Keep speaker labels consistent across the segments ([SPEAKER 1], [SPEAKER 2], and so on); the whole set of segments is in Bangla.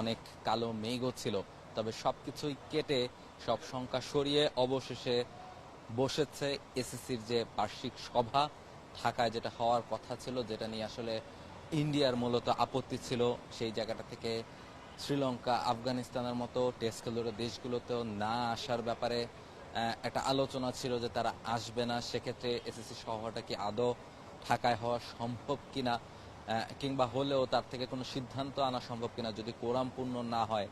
[SPEAKER 1] অনেক কালো মেঘও ছিল, তবে সবকিছুই কেটে সব শঙ্কা সরিয়ে অবশেষে বসেছে এসএসসির যে বার্ষিক সভা ঢাকায়, যেটা হওয়ার কথা ছিল, যেটা নিয়ে আসলে ইন্ডিয়ার মূলত আপত্তি ছিল। সেই জায়গাটা থেকে শ্রীলঙ্কা, আফগানিস্তানের মতো টেস্ট খেলুড়ে দেশগুলোতেও না আসার ব্যাপারে একটা আলোচনা ছিল যে তারা আসবে না। সেক্ষেত্রে এসএসসি সভাটা কি আদৌ ঢাকায় হওয়া সম্ভব কিনা, কিংবা হলেও তার থেকে কোনো সিদ্ধান্ত আনা সম্ভব কিনা যদি কোরাম পূর্ণ না হয়।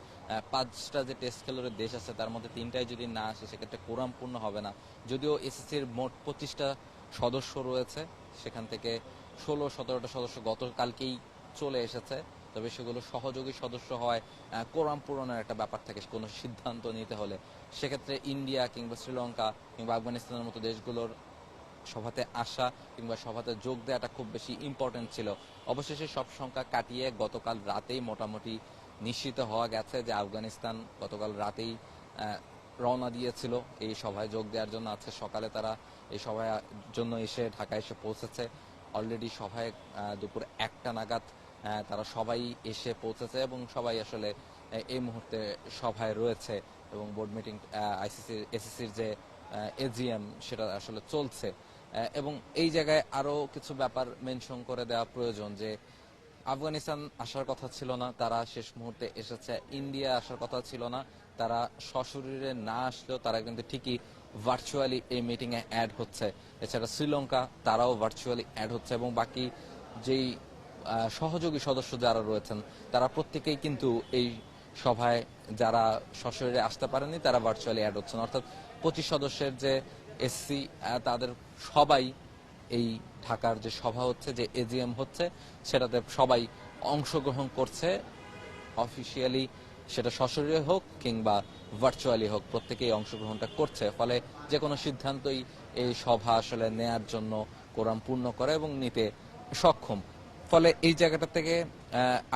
[SPEAKER 1] পাঁচটা যে টেস্ট খেলুড়ে দেশ আছে তার মধ্যে তিনটাই যদি না আসে সেক্ষেত্রে কোরাম পূর্ণ হবে না। যদিও এসএসসির মোট 25টা সদস্য রয়েছে, সেখান থেকে 16-17টা সদস্য গতকালকেই চলে এসেছে, তবে সেগুলো সহযোগী সদস্য হয়। কোরাম পূরণের একটা ব্যাপার থাকে কোনো সিদ্ধান্ত নিতে হলে। সেক্ষেত্রে ইন্ডিয়া কিংবা শ্রীলঙ্কা কিংবা আফগানিস্তানের মতো দেশগুলোর সভাতে আসা কিংবা সভাতে যোগ দেওয়াটা খুব বেশি ইম্পর্টেন্ট ছিল। অবশেষে সব সংখ্যা কাটিয়ে গতকাল রাতেই মোটামুটি নিশ্চিত হওয়া গেছে যে আফগানিস্তান গতকাল রাতেই রওনা দিয়েছিল এই সভায় যোগ দেওয়ার জন্য। আজকে সকালে তারা এই সভায় জন্য এসে ঢাকায় এসে পৌঁছেছে। অলরেডি সভায় দুপুর 1টা নাগাদ তারা সবাই এসে পৌঁছেছে এবং সবাই আসলে এই মুহূর্তে সভায় রয়েছে এবং বোর্ড মিটিং এসএসসির যে এজিএম সেটা আসলে চলছে। এবং এই জায়গায় আরো কিছু ব্যাপার মেনশন করে দেওয়া প্রয়োজন যে আফগানিস্তান আসার কথা ছিল না, তারা শেষ মুহূর্তে এসেছে। ইন্ডিয়া আসার কথা ছিল না, তারা সশরীরে না আসলেও তারা কিন্তু ঠিকই ভার্চুয়ালি এই মিটিং এ অ্যাড হচ্ছে। এছাড়া শ্রীলঙ্কা তারাও ভার্চুয়ালি অ্যাড হচ্ছে এবং বাকি যেই সহযোগী সদস্য যারা রয়েছেন তারা প্রত্যেকেই কিন্তু এই সভায় যারা সশরীরে আসতে পারেনি তারা ভার্চুয়ালি অ্যাড হচ্ছেন। অর্থাৎ 25 সদস্যের যে এসসি তাদের সবাই এই ঢাকার যে সভা হচ্ছে, যে এজিএম হচ্ছে, সেটাতে সবাই অংশগ্রহণ করছে অফিসিয়ালি, সেটা সশরীরে হোক কিংবা ভার্চুয়ালি হোক, প্রত্যেকেই অংশগ্রহণটা করছে। ফলে যে কোনো সিদ্ধান্তই এই সভা আসলে নেয়ার জন্য কোরাম পূর্ণ করে এবং নিতে সক্ষম। ফলে এই জায়গাটা থেকে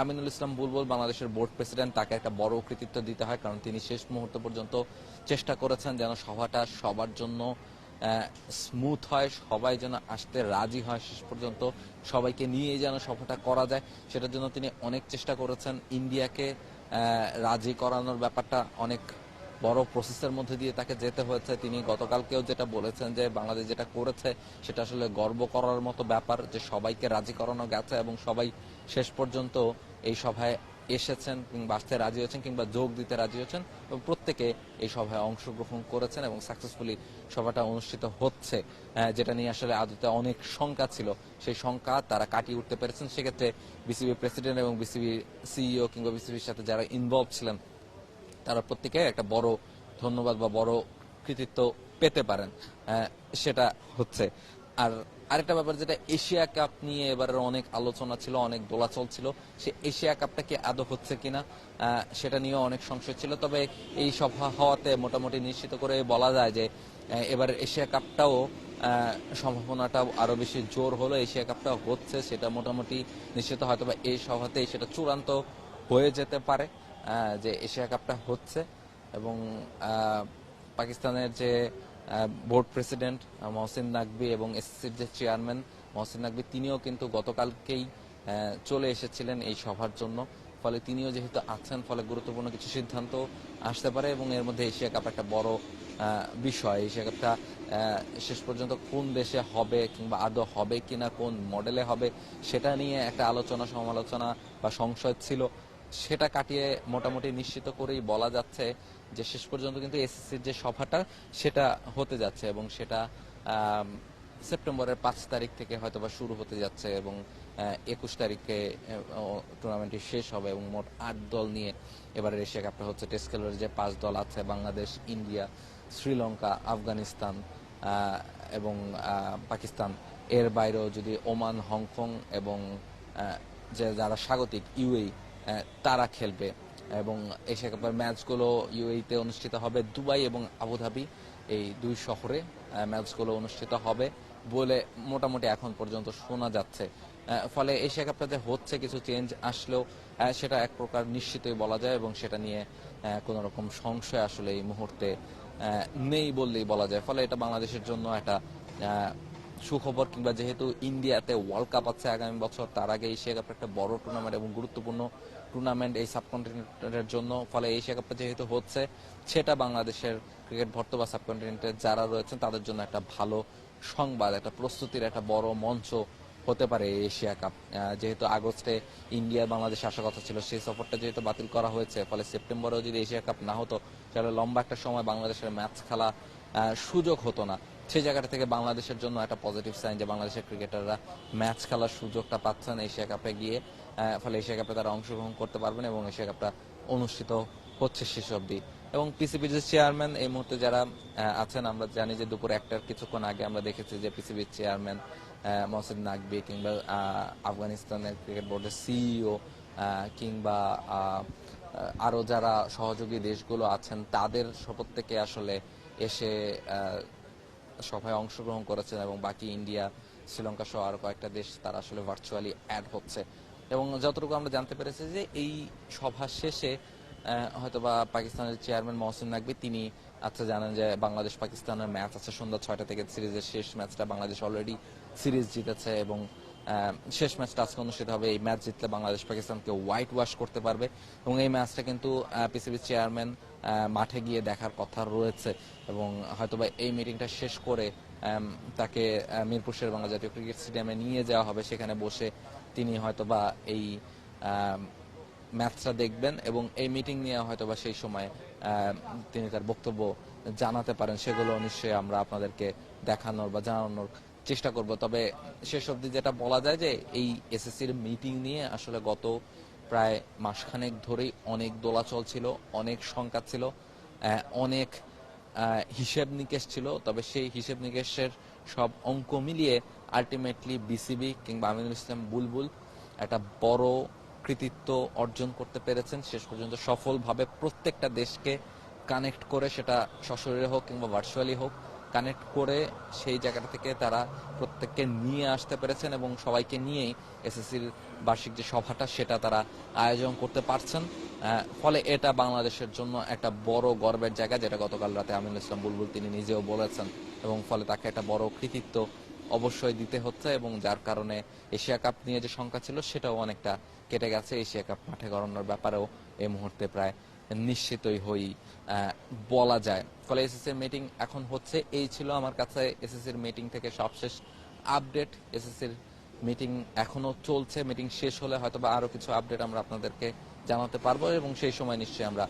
[SPEAKER 1] আমিনুল ইসলাম বুলবুল বাংলাদেশের বোর্ড প্রেসিডেন্ট, তাকে একটা বড় কৃতিত্ব দিতে হয়, কারণ তিনি শেষ মুহূর্ত পর্যন্ত চেষ্টা করেছেন যেন সভাটা সবার জন্য স্মুথ হয়, সবাই যেন আসতে রাজি হয় শেষ পর্যন্ত, সবাইকে নিয়ে যেন সভাটা করা যায় সেটার জন্য তিনি অনেক চেষ্টা করেছেন। ইন্ডিয়াকে রাজি করানোর ব্যাপারটা অনেক বড় প্রসেসের মধ্যে দিয়ে তাকে যেতে হয়েছে। তিনি গতকালকেও যেটা বলেছেন যে বাংলাদেশ যেটা করেছে সেটা আসলে গর্ব করার মতো ব্যাপার, যে সবাইকে রাজি করানো গেছে এবং সবাই শেষ পর্যন্ত এই সভায় এসেছেন কিংবা আসতে রাজি হয়েছেন কিংবা যোগ দিতে রাজি হয়েছেন এবং প্রত্যেকে এই সভায় অংশগ্রহণ করেছেন এবং সাকসেসফুলি সভাটা অনুষ্ঠিত হচ্ছে। যেটা নিয়ে আসলে আদতে অনেক শঙ্কা ছিল, সেই শঙ্কা তারা কাটিয়ে উঠতে পেরেছেন। সেক্ষেত্রে বিসিবি প্রেসিডেন্ট এবং বিসিবি সিইও কিংবা বিসিবির সাথে যারা ইনভলভ ছিলেন তারা প্রত্যেকে একটা বড় ধন্যবাদ বা বড় কৃতিত্ব পেতে পারেন। সেটা হচ্ছে। আর আরেকটা ব্যাপার, যেটা এশিয়া কাপ নিয়ে এবারের অনেক আলোচনা ছিল, অনেক দোলাচল ছিল, সে এশিয়া কাপটা কি আদৌ হচ্ছে কিনা সেটা নিয়েও অনেক সংশয় ছিল। তবে এই সভা হওয়াতে মোটামুটি নিশ্চিত করে বলা যায় যে এবারের এশিয়া কাপটাও সম্ভাবনাটা আরো বেশি জোর হলো। এশিয়া কাপটা হচ্ছে সেটা মোটামুটি নিশ্চিত, হয়তো বা এই সভাতেই সেটা চূড়ান্ত হয়ে যেতে পারে যে এশিয়া কাপটা হচ্ছে। এবং পাকিস্তানের যে বোর্ড প্রেসিডেন্ট মহসিন নাকভি এবং এসসির যে চেয়ারম্যান মহসিন নাকভি, তিনিও কিন্তু গতকালকেই চলে এসেছিলেন এই সভার জন্য। ফলে তিনিও যেহেতু আছেন, ফলে গুরুত্বপূর্ণ কিছু সিদ্ধান্ত আসতে পারে এবং এর মধ্যে এশিয়া কাপ একটা বড় বিষয়। এশিয়া কাপটা শেষ পর্যন্ত কোন দেশে হবে কিংবা আদৌ হবে কিনা, কোন মডেলে হবে, সেটা নিয়ে একটা আলোচনা সমালোচনা বা সংশয় ছিল। সেটা কাটিয়ে মোটামুটি নিশ্চিত করেই বলা যাচ্ছে যে শেষ পর্যন্ত কিন্তু এসএসসির যে সভাটা সেটা হতে যাচ্ছে এবং সেটা সেপ্টেম্বরের 5 তারিখ থেকে হয়তোবা শুরু হতে যাচ্ছে এবং 21 তারিখে টুর্নামেন্টটি শেষ হবে এবং মোট 8 দল নিয়ে এবারের এশিয়া কাপটা হচ্ছে। টেস্ট খেলুড়ে যে 5 দল আছে, বাংলাদেশ, ইন্ডিয়া, শ্রীলঙ্কা, আফগানিস্তান এবং পাকিস্তান, এর বাইরেও যদি ওমান, হংকং এবং যে যারা স্বাগতিক ইউএই তারা খেলবে। এবং এশিয়া কাপের ম্যাচগুলো ইউএইতে অনুষ্ঠিত হবে, দুবাই এবং আবুধাবি এই দুই শহরে ম্যাচগুলো অনুষ্ঠিত হবে বলে মোটামুটি এখন পর্যন্ত শোনা যাচ্ছে। ফলে এশিয়া কাপটাতে হচ্ছে কিছু চেঞ্জ আসলেও সেটা এক প্রকার নিশ্চিতই বলা যায় এবং সেটা নিয়ে কোনো রকম সংশয় আসলে এই মুহূর্তে নেই বললেই বলা যায়। ফলে এটা বাংলাদেশের জন্য একটা সুখবর, কিংবা যেহেতু ইন্ডিয়াতে ওয়ার্ল্ড কাপ আছে আগামী বছর, তার আগে এশিয়া কাপ একটা বড় টুর্নামেন্ট এবং গুরুত্বপূর্ণ টুর্নামেন্ট এই সাবকন্টিনেন্টের জন্য। ফলে এশিয়া কাপটা যেহেতু হচ্ছে, সেটা বাংলাদেশের ক্রিকেট ভক্ত বা সাবকন্টিনেন্টের যারা রয়েছেন তাদের জন্য একটা ভালো সংবাদ, একটা প্রস্তুতির একটা বড় মঞ্চ হতে পারে এই এশিয়া কাপ। যেহেতু আগস্টে ইন্ডিয়া বাংলাদেশে আসার কথা ছিল, সেই সফরটা যেহেতু বাতিল করা হয়েছে, ফলে সেপ্টেম্বরেও যদি এশিয়া কাপ না হতো তাহলে লম্বা একটা সময় বাংলাদেশের ম্যাচ খেলা সুযোগ হতো না। সেই জায়গাটা থেকে বাংলাদেশের জন্য একটা পজিটিভ সাইন যে বাংলাদেশের ক্রিকেটাররা ম্যাচ খেলার সুযোগটা পাচ্ছেন এশিয়া কাপে গিয়ে। ফলে এশিয়া কাপে তারা অংশগ্রহণ করতে পারবেন এবং এশিয়া কাপটা অনুষ্ঠিত হচ্ছে শেষ অবধি। এবং পিসিবির যে চেয়ারম্যান এই মুহূর্তে যারা আছেন, আমরা জানি যে দুপুর একটার কিছুক্ষণ আগে আমরা দেখেছি যে পিসিবির চেয়ারম্যান মহসিন নাকবি কিংবা আফগানিস্তানের ক্রিকেট বোর্ডের সিইও কিংবা আরো যারা সহযোগী দেশগুলো আছেন তাদের প্রত্যেকে আসলে এসে সভায় অংশগ্রহণ করেছেন এবং বাকি ইন্ডিয়া, শ্রীলঙ্কা সহ আরো কয়েকটা দেশ তারা আসলে ভার্চুয়ালি অ্যাড হচ্ছে। এবং যতটুকু আমরা জানতে পেরেছি যে এই সভা শেষে হয়তোবা পাকিস্তানের চেয়ারম্যান মহসিন নাকবি তিনি জানেন যে বাংলাদেশ পাকিস্তানের ম্যাচ আছে সন্ধ্যা 6টা থেকে, সিরিজের শেষ ম্যাচটা বাংলাদেশ অলরেডি সিরিজ জিতেছে এবং শেষ ম্যাচটা আজকে অনুষ্ঠিত হবে। এই ম্যাচ জিতলে বাংলাদেশ পাকিস্তানকে হোয়াইট ওয়াশ করতে পারবে এবং এই ম্যাচটা কিন্তু পিসিবি চেয়ারম্যান মাঠে গিয়ে দেখার কথা রয়েছে এবং হয়তোবা এই মিটিংটা শেষ করে তাকে মিরপুর শেরেবাংলা জাতীয় ক্রিকেট স্টেডিয়ামে নিয়ে যাওয়া হবে, সেখানে বসে তিনি হয়তোবা এই ম্যাচটা দেখবেন এবং এই মিটিং নিয়ে হয়তোবা সেই সময় তিনি তার বক্তব্য জানাতে পারেন। সেগুলো নিশ্চয়ই আমরা আপনাদেরকে দেখানোর বা জানানোর চেষ্টা করব। তবে শেষ অবধি যেটা বলা যায় যে এই এসএসসির মিটিং নিয়ে আসলে গত প্রায় মাসখানেক ধরেই অনেক দোলাচল ছিল, অনেক শঙ্কা ছিল, অনেক হিসেব নিকেশ ছিল। তবে সেই হিসেব নিকেশের সব অঙ্ক মিলিয়ে আলটিমেটলি বিসিবি কিংবা আমিনুল ইসলাম বুলবুল একটা বড় কৃতিত্ব অর্জন করতে পেরেছেন। শেষ পর্যন্ত সফলভাবে প্রত্যেকটা দেশকে কানেক্ট করে, সেটা সশরীরে হোক কিংবা ভার্চুয়ালি হোক, কানেক্ট করে সেই জায়গাটা থেকে তারা প্রত্যেককে নিয়ে আসতে পেরেছেন এবং সবাইকে নিয়েই এসএসসির বার্ষিক যে সভাটা সেটা তারা আয়োজন করতে পারছেন। ফলে এটা বাংলাদেশের জন্য একটা বড় গর্বের জায়গা, যেটা গতকাল রাতে আমিনুল ইসলাম বুলবুল তিনি নিজেও বলেছেন এবং ফলে তাকে একটা বড় কৃতিত্ব অবশ্যই দিতে হচ্ছে এবং যার কারণে এশিয়া কাপ নিয়ে যে শঙ্কা ছিল সেটাও অনেকটা কেটে গেছে। এশিয়া কাপ মাঠে গড়ানোর ব্যাপারেও এই মুহূর্তে প্রায় নিশ্চিতই হই বলা যায়। ফলে এসএসসির মিটিং এখন হচ্ছে। এই ছিল আমার কাছে এসএসসির মিটিং থেকে সবশেষ আপডেট। এসএসসির মিটিং এখনো চলছে, মিটিং শেষ হলে হয়তোবা আরো কিছু আপডেট আমরা আপনাদেরকে জানাতে পারবো এবং সেই সময় নিশ্চয়ই আমরা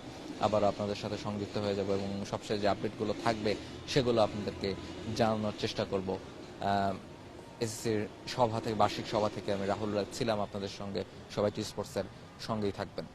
[SPEAKER 1] আবার আপনাদের সাথে সংযুক্ত হয়ে যাব এবং সবশেষ যে আপডেটগুলো থাকবে সেগুলো আপনাদেরকে জানানোর চেষ্টা করব। এসএসসির সভা থেকে, বার্ষিক সভা থেকে আমি রাহুল রাজ ছিলাম আপনাদের সঙ্গে। সবাই টি স্পোর্টসের সঙ্গেই থাকবেন।